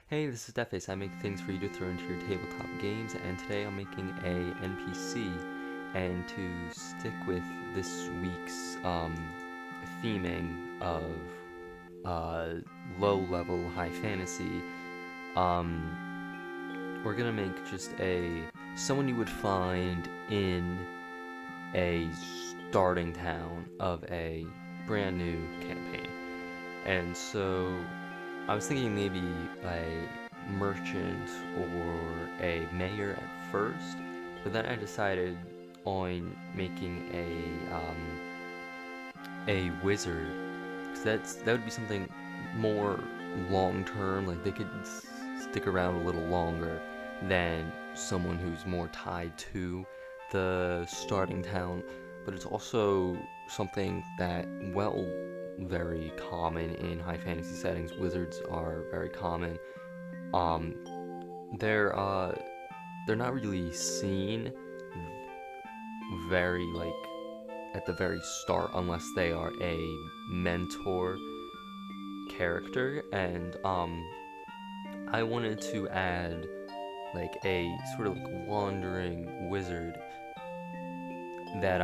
Hey, this is Deface. I make things for you to throw into your tabletop games, and today I'm making a NPC. And to stick with this week's theming of low-level high fantasy, we're gonna make just someone you would find in a starting town of a brand new campaign. And so I was thinking maybe a merchant or a mayor at first, but then I decided on making a wizard, because that would be something more long term. Like they could stick around a little longer than someone who's more tied to the starting town. But it's also something that, well, very common in high fantasy settings. Wizards are very common. Um, they're not really seen very at the very start unless they are a mentor character, and I wanted to add like a sort of like wandering wizard that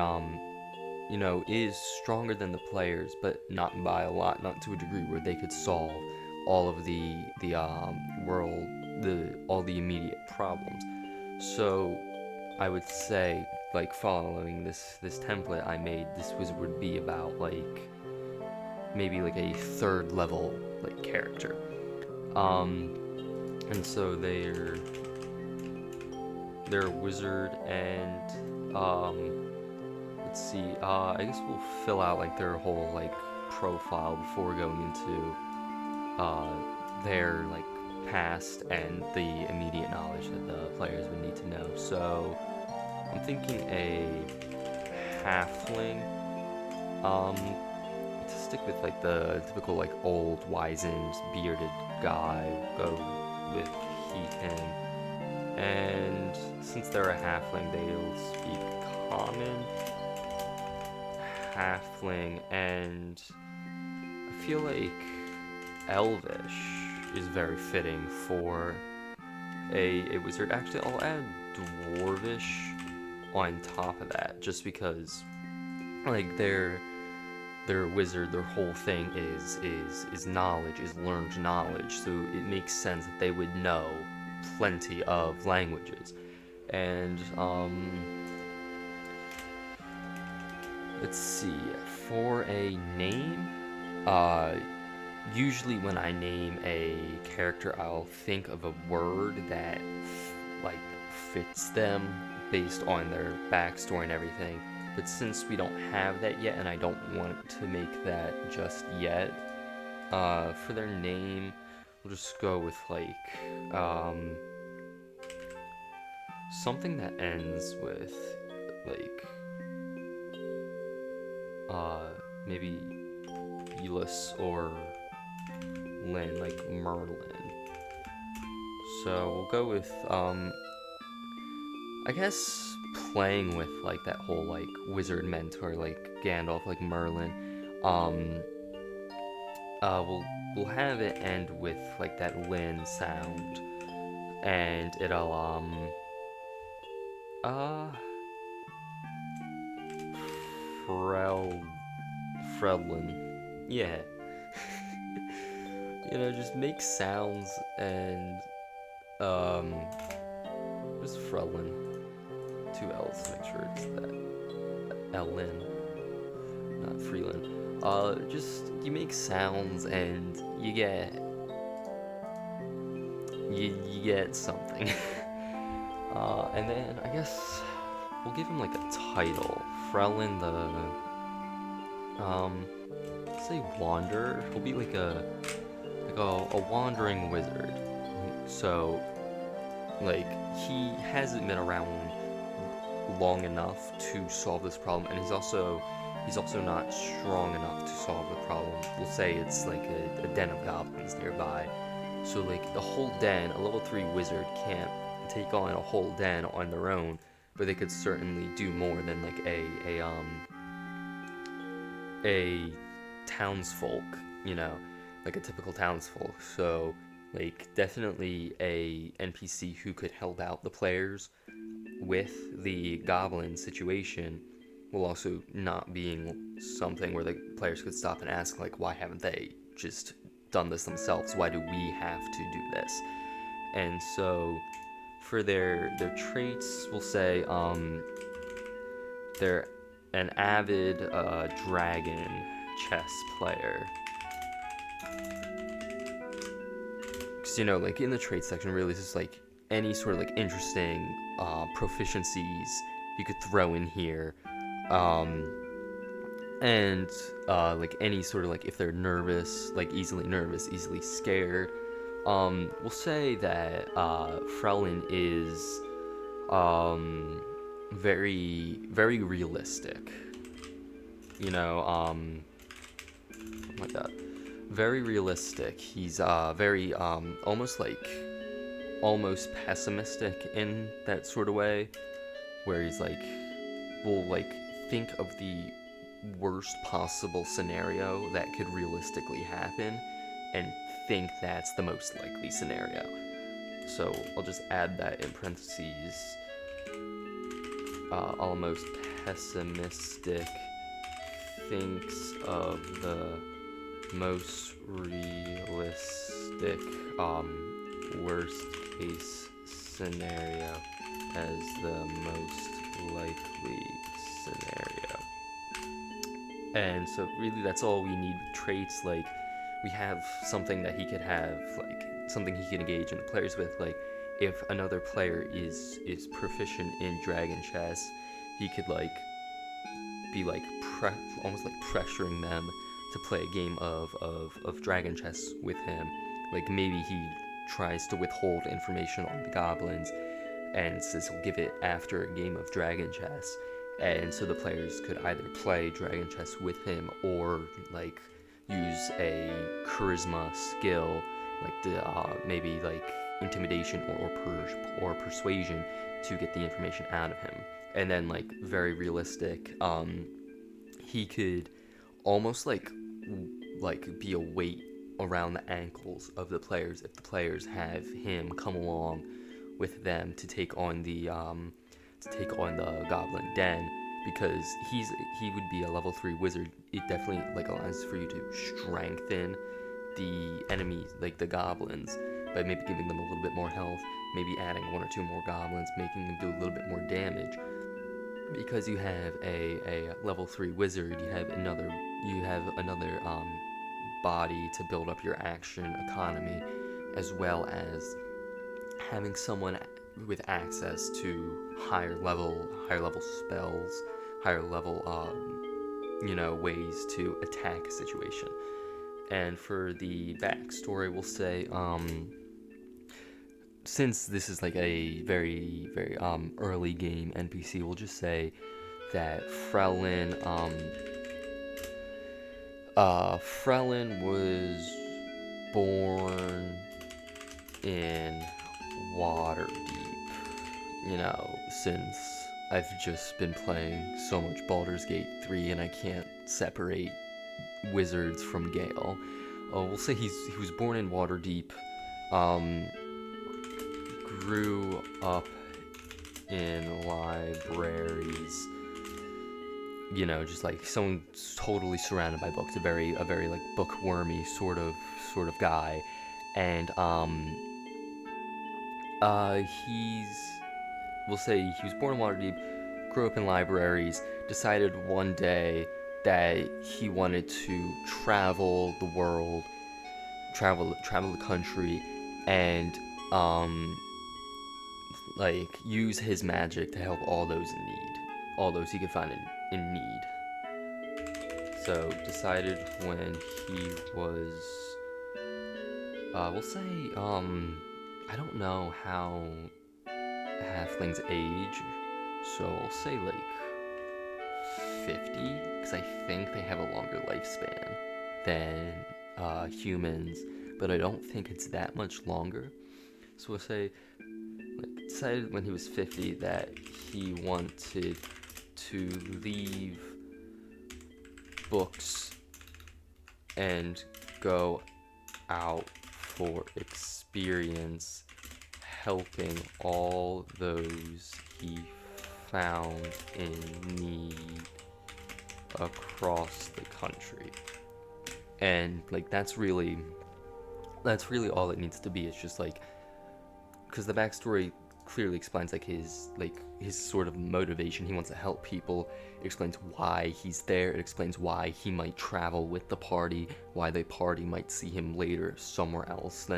is stronger than the players, but not by a lot, not to a degree where they could solve all of all the immediate problems. So I would say, like, following this template I made, this wizard would be about like maybe like a third level like character. And so they're a wizard, and let's see. I guess we'll fill out like their whole like profile before going into their like past and the immediate knowledge that the players would need to know. So I'm thinking a halfling. To stick with like the typical like old wizened bearded guy, go with he him. And since they're a halfling, they'll speak common, halfling, and I feel like elvish is very fitting for a wizard. Actually, I'll add dwarvish on top of that, just because like their wizard, their whole thing is knowledge, is learned knowledge. So it makes sense that they would know plenty of languages. And let's see, for a name, usually when I name a character, I'll think of a word that like fits them based on their backstory and everything. But since we don't have that yet, and I don't want to make that just yet, for their name, we'll just go with like something that ends with like maybe Elis or Lynn, like Merlin. So we'll go with I guess playing with like that whole like wizard mentor, like Gandalf, like Merlin. Um, we'll have it end with like that Lin sound, and it'll uh Frel Fredlin, yeah. Just make sounds and um just Frelin. Two L's to make sure it's that Lin, not Freeland. Just you make sounds and you get something. And then I guess we'll give him like a title. Frelin say Wanderer. He'll be like a wandering wizard. So like he hasn't been around long enough to solve this problem, and he's also not strong enough to solve the problem. We'll say it's like a den of goblins nearby. So like the whole den, a level 3 wizard can't take on a whole den on their own, but they could certainly do more than like a townsfolk, like a typical townsfolk. So like definitely a NPC who could help out the players with the goblin situation, while also not being something where the players could stop and ask, like, why haven't they just done this themselves? Why do we have to do this? And so for their traits, we'll say they're an avid dragon chess player. Because, you know, like in the trait section, really, it's just like any sort of like interesting proficiencies you could throw in here. And like any sort of like if they're nervous, like easily nervous, easily scared. We'll say that Frelin is very, very realistic. You know, like that. Very realistic. He's very almost pessimistic in that sort of way, where he's like, will like think of the worst possible scenario that could realistically happen and think that's the most likely scenario. So I'll just add that in parentheses. Almost pessimistic, thinks of the most realistic worst case scenario as the most likely scenario. And so really that's all we need with traits. Like, we have something that he could have, like something he can engage in the players with. Like, if another player is proficient in dragon chess, he could like be like almost like pressuring them to play a game of dragon chess with him. Like, maybe he tries to withhold information on the goblins and says he'll give it after a game of dragon chess, and so the players could either play dragon chess with him or like use a charisma skill, like maybe like intimidation or persuasion to get the information out of him. And then like very realistic, he could almost like be a weight around the ankles of the players if the players have him come along with them to take on the goblin den, because he would be a level 3 wizard. It definitely like allows for you to strengthen the enemies, like the goblins, by maybe giving them a little bit more health, maybe adding 1 or 2 more goblins, making them do a little bit more damage. Because you have a level 3 wizard, you have another body to build up your action economy, as well as having someone with access to higher level spells, higher level ways to attack a situation. And for the backstory, we'll say since this is like a very, very early game NPC, we'll just say that Frelin was born in Waterdeep. You know, since I've just been playing so much Baldur's Gate 3 and I can't separate wizards from Gale. We'll say he was born in Waterdeep, grew up in libraries, you know, just like someone totally surrounded by books, a very like bookwormy sort of guy. And we'll say he was born in Waterdeep, grew up in libraries, decided one day that he wanted to travel the world, travel the country, and like use his magic to help all those in need, all those he could find in need. So decided when he was, we'll say, I don't know how halflings age, so I'll say like 50, because I think they have a longer lifespan than humans, but I don't think it's that much longer. So we'll say, like, decided when he was 50 that he wanted to leave books and go out for experience helping all those he found in need across the country. And like that's really all it needs to be. It's just like, because the backstory clearly explains like his sort of motivation. He wants to help people. It explains why he's there. It explains why he might travel with the party, why the party might see him later somewhere else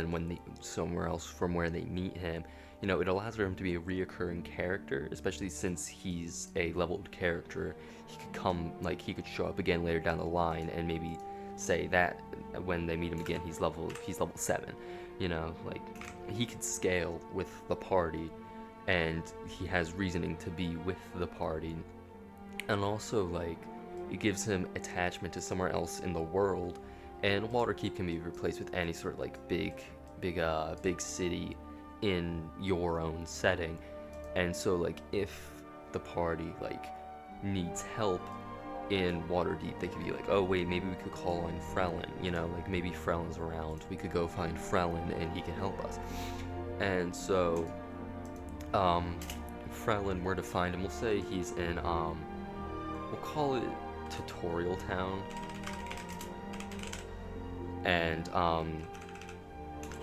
somewhere else from where they meet him. You know, it allows for him to be a reoccurring character, especially since he's a leveled character. He could show up again later down the line and maybe say that when they meet him again, he's level 7. You know, like he could scale with the party, and he has reasoning to be with the party. And also, like, it gives him attachment to somewhere else in the world. And Waterkeep can be replaced with any sort of like big city in your own setting. And so like if the party like needs help in Waterdeep, they could be like, oh wait, maybe we could call on Frelin, you know, like maybe Frelin's around, we could go find Frelin and he can help us. And so Frelin, where to find him, we'll say he's in we'll call it Tutorial Town. And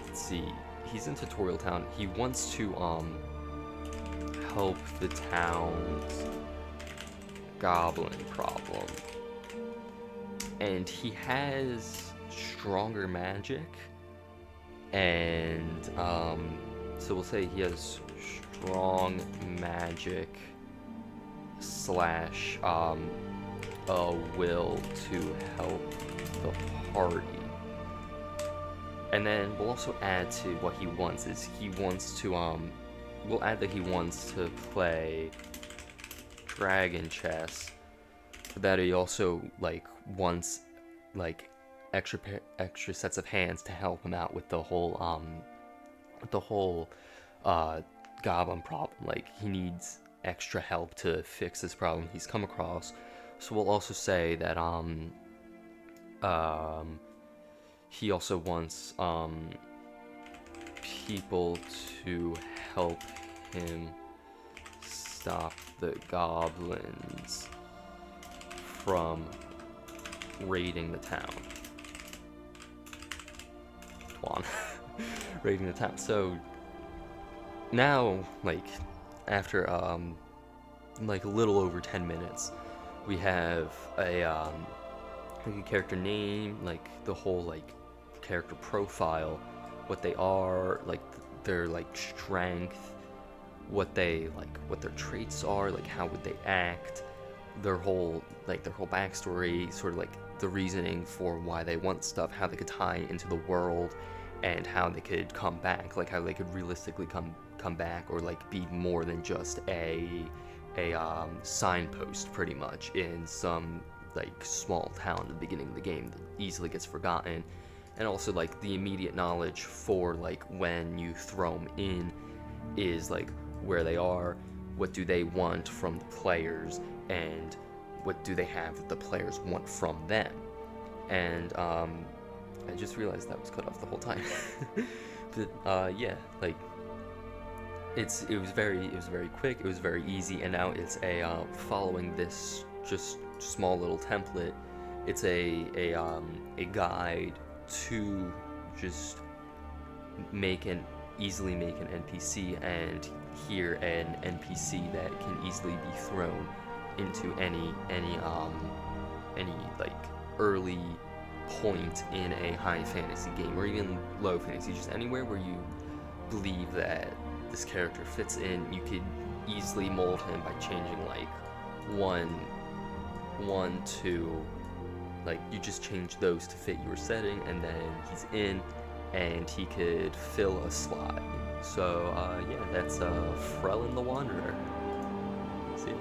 let's see, he's in Tutorial Town. He wants to help the town's goblin problem, and he has stronger magic, and so we'll say he has strong magic slash a will to help the party. And then we'll also add to what he wants is he wants to we'll add that he wants to play dragon chess, but that he also like wants like extra sets of hands to help him out with the whole goblin problem. Like he needs extra help to fix this problem he's come across. So we'll also say that he also wants people to help him stop the goblins from raiding the town. Raiding the town. So now, like, after like a little over 10 minutes, we have a character name, like the whole like character profile, what they are, like their like strength, what their traits are, like how would they act, their whole backstory, sort of like the reasoning for why they want stuff, how they could tie into the world, and how they could come back, like how they could realistically come back, or like be more than just a signpost pretty much in some like small town at the beginning of the game that easily gets forgotten. And also like the immediate knowledge for like when you throw them in is like where they are, what do they want from the players, and what do they have that the players want from them. And I just realized that was cut off the whole time. But yeah, like it was very quick, it was very easy, and now it's following this just small little template. It's a guide to just easily make an NPC, and here an NPC that can easily be thrown into any like early point in a high fantasy game, or even low fantasy, just anywhere where you believe that this character fits in. You could easily mold him by changing like one, two, like you just change those to fit your setting, and then he's in, and he could fill a slot. So yeah, that's Frelin the Wanderer. See ya.